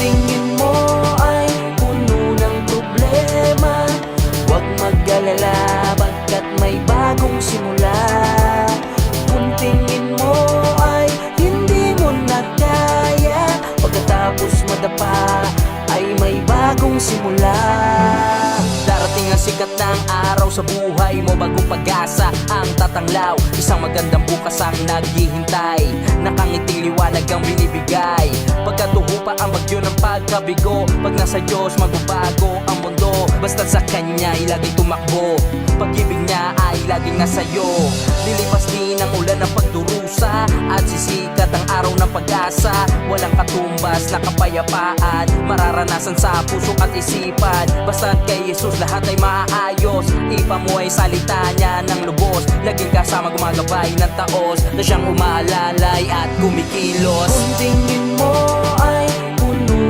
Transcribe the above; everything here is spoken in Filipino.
tingin mo ay puno ng problema, huwag mag-alala bagkat may bagong simula. Kung tingin mo ay hindi mo na kaya, pagkatapos madapa ay may bagong simula. Darating ang sikat ng araw sa buhay mo, bagong pag-asa ang tatanglaw. Isang magandang bukas ang naghihintay, nakangiting liwanag ang binibigay. Pagkatuho pa ang bagyo ng pagkabigo, pag nasa Diyos magbabago ang mundo. Basta sa Kanya ay laging tumakbo, pag-ibig niya ay laging nasa'yo. Lilipas din ang ulan ng pagdurusa at sisikat ang araw ng pag-asa. Walang katumbas na kapayapaan, mararanasan sa puso at isipan. Basta kay Jesus lahat ay maayos, ipamuhay salita niya ng lubos. Laging kasama gumagabay ng taos, na siyang umalalay at kumikilos. Kung tingin mo